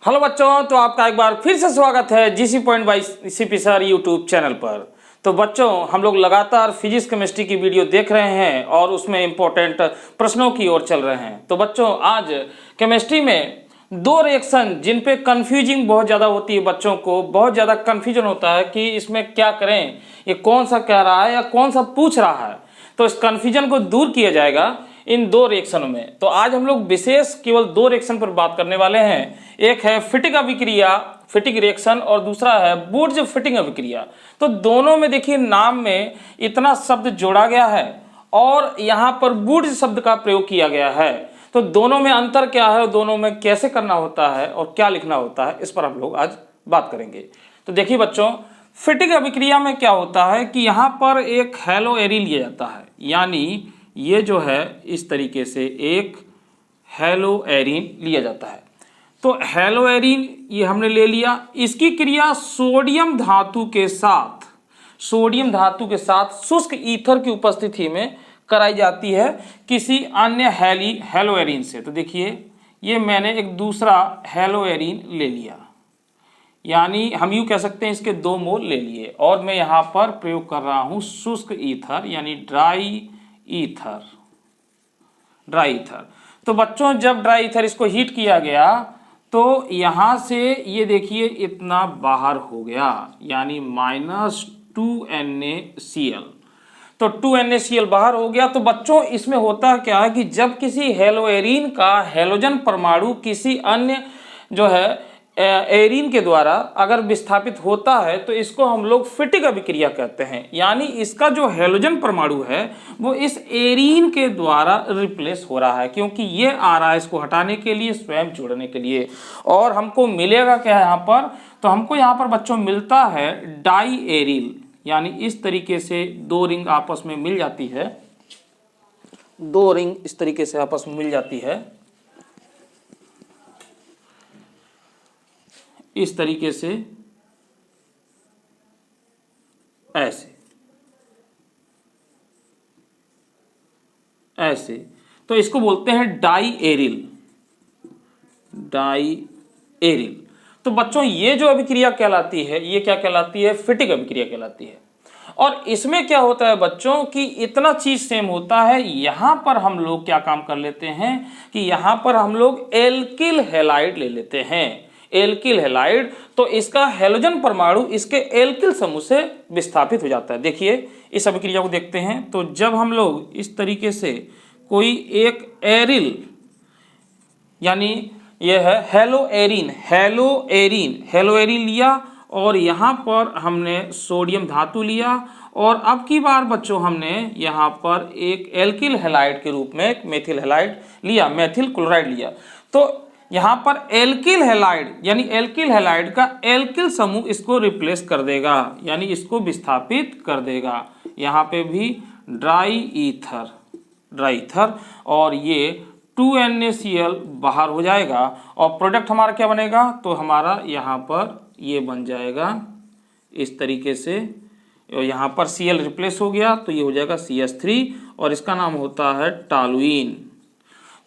Hello बच्चों, तो आपका एक बार फिर से स्वागत है GC point by CP sir YouTube channel पर। तो बच्चों, हम लोग लगातार फिजिक्स केमिस्ट्री की वीडियो देख रहे हैं और उसमें इंपॉर्टेंट प्रश्नों की ओर चल रहे हैं। तो बच्चों, आज केमिस्ट्री में दो रिएक्शन जिन पे कंफ्यूजिंग बहुत ज़्यादा होती है, बच्चों को बहुत ज़्यादा कंफ्यूजन होता है कि इसमें क्या करें, ये कौन सा कह रहा है या कौन सा पूछ रहा है। तो इस कंफ्यूजन को दूर किया जाएगा इन दो रिएक्शनों में। तो आज हम लोग विशेष केवल दो रिएक्शन पर बात करने वाले हैं। एक है फिटिक अभिक्रिया, फिटिक रिएक्शन, और दूसरा है वुड्स फिटिंग अभिक्रिया। तो दोनों में देखिए नाम में इतना शब्द जोड़ा गया है और यहाँ पर वुड्स शब्द का प्रयोग किया गया है। तो दोनों में अंतर क्या है, दोनों में कैसे करना होता है और क्या लिखना होता है, इस पर हम लोग आज बात करेंगे। तो देखिए बच्चों, फिटिक अभिक्रिया में क्या होता है कि यहाँ पर एक हैलो एरी लिया जाता है, यानी ये जो है इस तरीके से एक हैलो एरीन लिया जाता है। तो हैलो एरीन ये हमने ले लिया, इसकी क्रिया सोडियम धातु के साथ शुष्क ईथर की उपस्थिति में कराई जाती है किसी अन्य हैलो एरीन से। तो देखिए, ये मैंने एक दूसरा हैलो एरीन ले लिया, यानी हम यूँ कह सकते हैं इसके 2 मोल ले लिए, और मैं यहाँ पर प्रयोग कर रहा हूँ शुष्क ईथर यानी ड्राई ईथर। तो बच्चों, जब ड्राई ईथर इसको हीट किया गया तो यहाँ से ये देखिए इतना बाहर हो गया, यानी -2NaCl। तो 2NaCl बाहर हो गया। तो बच्चों, इसमें होता क्या है कि जब किसी हैलोएरीन का हैलोजन परमाणु किसी अन्य जो है एरीन के द्वारा अगर विस्थापित होता है तो इसको हम लोग फिटिक अभिक्रिया कहते हैं, यानी इसका जो हैलोजन परमाणु है वो इस एरीन के द्वारा रिप्लेस हो रहा है, क्योंकि ये आ रहा है इसको हटाने के लिए, स्वयं जोड़ने के लिए। और हमको मिलेगा क्या यहाँ पर, तो हमको यहाँ पर बच्चों मिलता है डाई एरिल, यानी इस तरीके से 2 रिंग आपस में मिल जाती है, 2 रिंग इस तरीके से आपस में मिल जाती है, इस तरीके से ऐसे। तो इसको बोलते हैं डाई एरिल। तो बच्चों, ये जो अभिक्रिया कहलाती है, ये क्या कहलाती है, फिटिक अभिक्रिया कहलाती है। और इसमें क्या होता है बच्चों कि इतना चीज सेम होता है। यहां पर हम लोग क्या काम कर लेते हैं कि यहां पर हम लोग एल्किल हैलाइड ले लेते हैं, एल्किल हैलाइड। तो इसका हैलोजन परमाणु इसके एल्किल समूह से विस्थापित हो जाता है। देखिए, इस अभिक्रिया को देखते हैं। तो जब हम लोग इस तरीके से कोई एक एरिल, यानी यह है हैलोएरीन लिया, और यहाँ पर हमने सोडियम धातु लिया, और अब की बार बच्चों हमने यहाँ पर एक एल्किल हैलाइड के रूप में मेथिल हैलाइड लिया, मेथिल क्लोराइड लिया। तो यहाँ पर एल्किल हैलाइड यानी एल्किल हैलाइड का एल्किल समूह इसको रिप्लेस कर देगा, यानी इसको विस्थापित कर देगा। यहाँ पे भी ड्राई ईथर, और ये 2NaCl बाहर हो जाएगा, और प्रोडक्ट हमारा क्या बनेगा, तो हमारा यहाँ पर ये बन जाएगा इस तरीके से। यहाँ पर Cl रिप्लेस हो गया तो ये हो जाएगा CH3, और इसका नाम होता है टॉलुइन।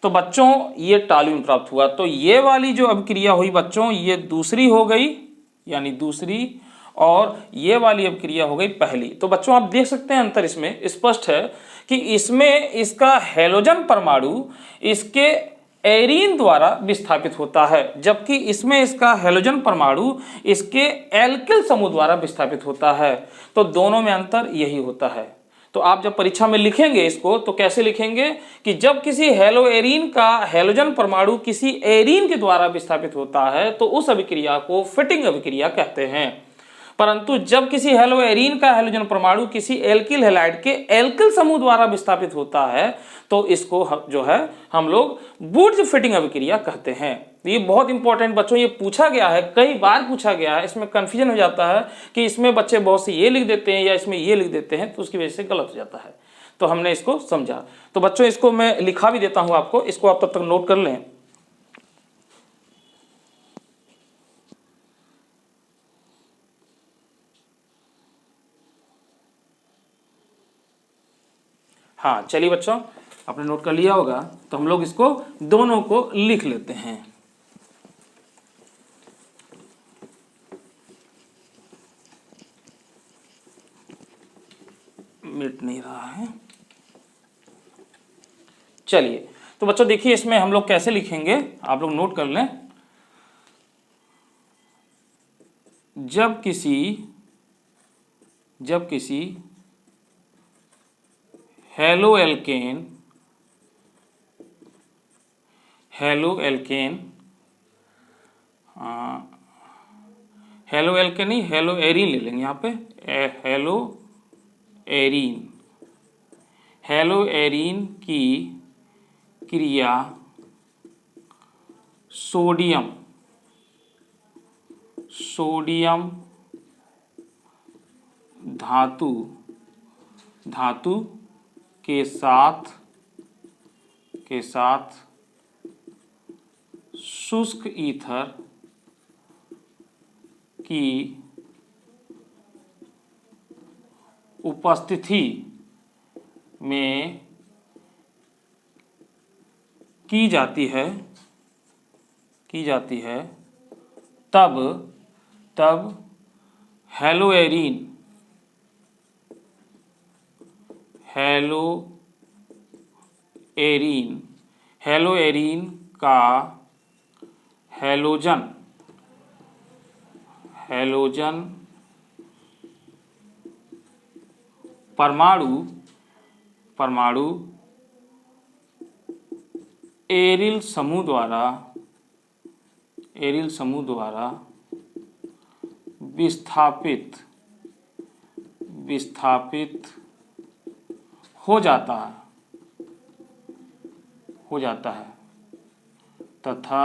तो बच्चों, ये टॉलुइन प्राप्त हुआ। तो ये वाली जो अभिक्रिया हुई बच्चों, ये दूसरी हो गई, यानी दूसरी, और ये वाली अभिक्रिया हो गई पहली। तो बच्चों, आप देख सकते हैं अंतर इसमें स्पष्ट है कि इसमें इसका हैलोजन परमाणु इसके एरीन द्वारा विस्थापित होता है, जबकि इसमें इसका हैलोजन परमाणु इसके एल्किल समूह द्वारा विस्थापित होता है। तो दोनों में अंतर यही होता है। तो आप जब परीक्षा में लिखेंगे इसको तो कैसे लिखेंगे कि जब किसी हैलोएरीन का हैलोजन परमाणु किसी एरीन के द्वारा विस्थापित होता है तो उस अभिक्रिया को फिटिंग अभिक्रिया कहते हैं। परंतु जब किसी हैलोएरीन का हैलोजन परमाणु किसी एल्किल हैलाइड के एल्किल समूह द्वारा विस्थापित होता है तो इसको जो है हम लोग वुड्स फिटिंग अभिक्रिया कहते हैं। ये बहुत इंपॉर्टेंट बच्चों, ये पूछा गया है, कई बार पूछा गया है। इसमें कंफ्यूजन हो जाता है कि इसमें बच्चे बहुत से ये लिख देते हैं या इसमें ये लिख देते हैं, तो उसकी वजह से गलत हो जाता है। तो हमने इसको समझा। तो बच्चों, इसको मैं लिखा भी देता हूं आपको, इसको आप तब तक नोट कर लें। हाँ, चलिए बच्चों, आपने नोट कर लिया होगा, तो हम लोग इसको दोनों को लिख लेते हैं। मिट नहीं रहा है। चलिए, तो बच्चों देखिए इसमें हम लोग कैसे लिखेंगे, आप लोग नोट कर लें। जब किसी हेलो एल्केन नहीं, हेलो एरीन ले लेंगे यहाँ पे। हेलो एरीन की क्रिया सोडियम धातु के साथ शुष्क ईथर की उपस्थिति में की जाती है, तब हेलो एरीन का हैलोजन परमाणु एरिल समूह द्वारा विस्थापित हो जाता है तथा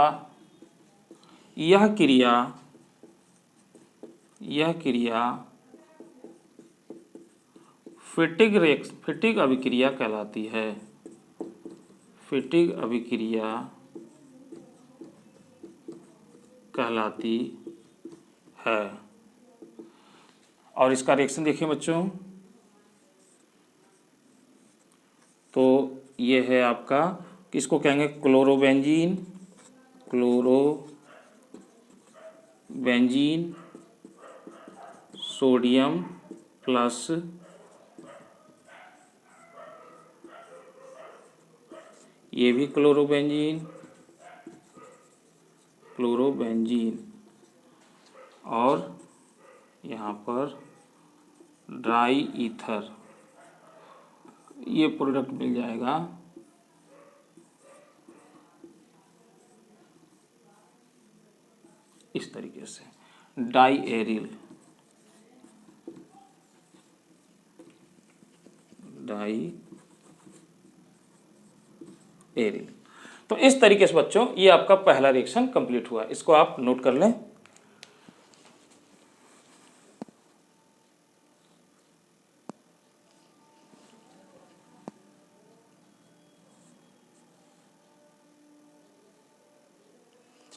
यह क्रिया फिटिक अभिक्रिया कहलाती है। और इसका रिएक्शन देखिए बच्चों, तो ये है आपका, किसको कहेंगे, क्लोरोबेंजीन सोडियम प्लस ये भी क्लोरोबेंजीन और यहाँ पर ड्राई ईथर, ये प्रोडक्ट मिल जाएगा। इस तरीके से डाई एरिल तो इस तरीके से बच्चों ये आपका पहला रिएक्शन कंप्लीट हुआ। इसको आप नोट कर लें।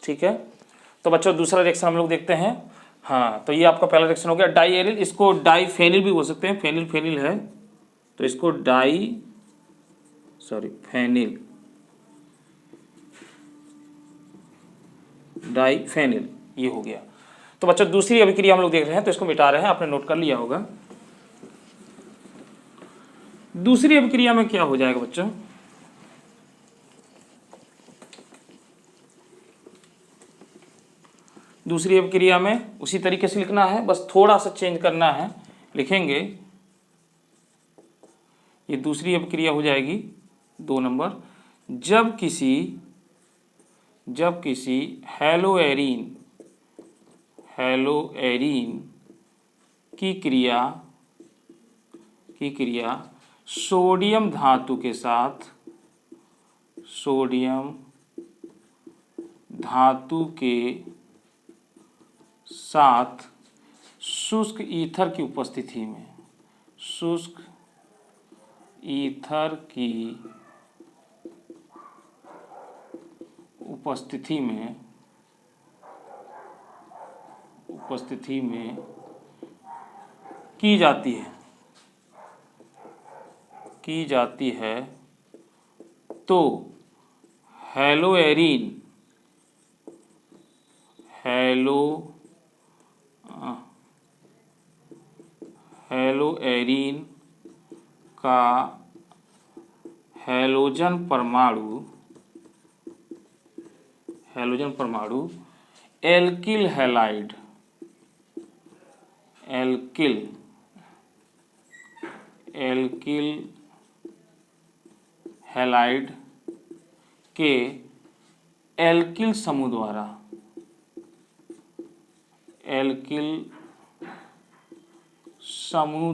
ठीक है, तो बच्चों दूसरा रिएक्शन हम लोग देखते हैं। हाँ, तो ये आपका पहला रिएक्शन हो गया डाई एरिल। इसको डाई फेनिल भी बोल सकते हैं, फेनिल है तो इसको फेनिल ये हो गया। तो बच्चों दूसरी अभिक्रिया हम लोग देख रहे हैं, तो इसको मिटा रहे हैं, आपने नोट कर लिया होगा। दूसरी अभिक्रिया में क्या हो जाएगा बच्चों, दूसरी अभिक्रिया में उसी तरीके से लिखना है, बस थोड़ा सा चेंज करना है। लिखेंगे ये दूसरी अभिक्रिया हो जाएगी 2 नंबर, जब किसी हेलो एरीन की क्रिया सोडियम धातु के साथ शुष्क ईथर की उपस्थिति में की जाती है तो हेलो एरीन का हैलोजन परमाणु एल्किल हैलाइड के एल्किल समूह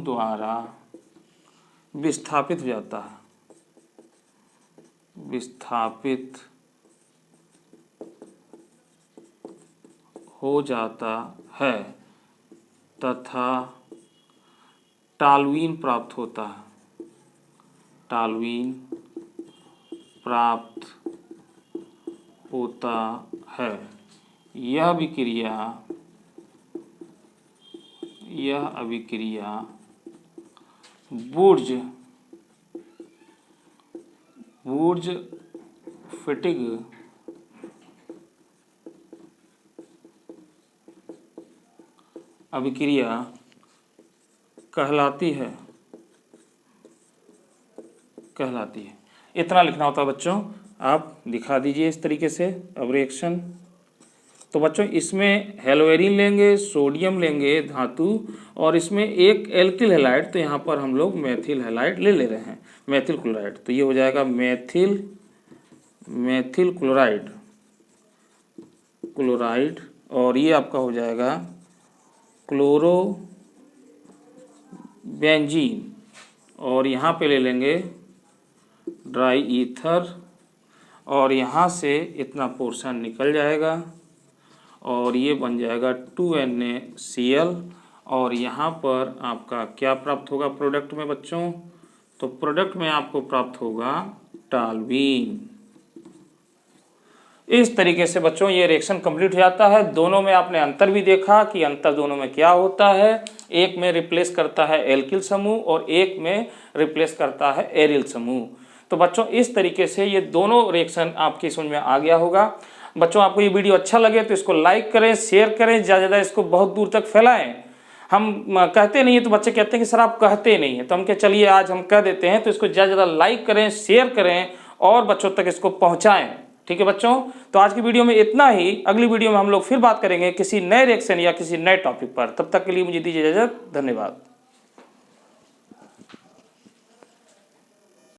द्वारा विस्थापित हो जाता है तथा टॉल्यूइन प्राप्त होता है। यह अभिक्रिया वुर्ज-फिटिग अभिक्रिया कहलाती है। इतना लिखना होता है बच्चों, आप दिखा दीजिए इस तरीके से। अब रिएक्शन, तो बच्चों इसमें हेलोएरिन लेंगे, सोडियम लेंगे धातु, और इसमें एक एल्किल हैलाइड, तो यहाँ पर हम लोग मेथिल हैलाइड ले रहे हैं, मेथिल क्लोराइड। तो ये हो जाएगा मेथिल क्लोराइड, और ये आपका हो जाएगा क्लोरोबेंजीन, और यहाँ पे ले लेंगे ड्राई ईथर, और यहाँ से इतना पोर्शन निकल जाएगा और ये बन जाएगा 2NaCl, और यहाँ पर आपका क्या प्राप्त होगा प्रोडक्ट में बच्चों? तो प्रोडक्ट में आपको प्राप्त होगा टॉल्यूइन। इस तरीके से बच्चों ये रिएक्शन कंप्लीट हो जाता है। दोनों में आपने अंतर भी देखा कि अंतर दोनों में क्या होता है। एक में रिप्लेस करता है एल्किल समूह और एक में रिप्लेस करता है एरिल समूह। तो बच्चों इस तरीके से ये दोनों रिएक्शन आपकी समझ में आ गया होगा। बच्चों आपको ये वीडियो अच्छा लगे तो इसको लाइक करें, शेयर करें, ज़्यादा ज़्यादा इसको बहुत दूर तक फैलाएं। हम कहते नहीं है तो बच्चे कहते हैं कि सर आप कहते नहीं है, तो हम क्या, चलिए आज हम कह देते हैं। तो इसको ज़्यादा ज़्यादा लाइक करें, शेयर करें और बच्चों तक इसको पहुँचाएँ। ठीक है बच्चों, तो आज की वीडियो में इतना ही। अगली वीडियो में हम लोग फिर बात करेंगे किसी नए रिएक्शन या किसी नए टॉपिक पर। तब तक के लिए मुझे दीजिए इजाजत। धन्यवाद।